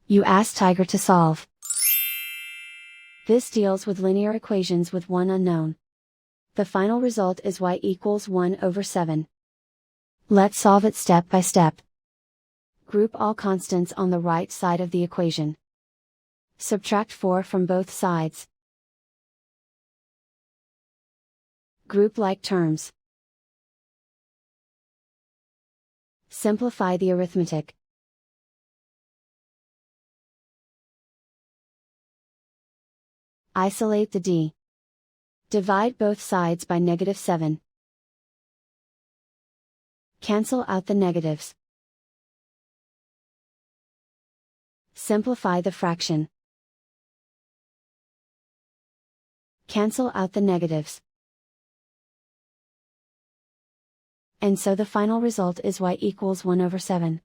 You ask Tiger to solve. This deals with linear equations with one unknown. The final result is y equals 1 over 7. Let's solve it step by step. Group all constants on the right side of the equation. Subtract 4 from both sides. Group like terms. Simplify the arithmetic. Isolate the d. Divide both sides by -7. Cancel out the negatives. Simplify the fraction. Cancel out the negatives. And so the final result is y equals 1 over 7.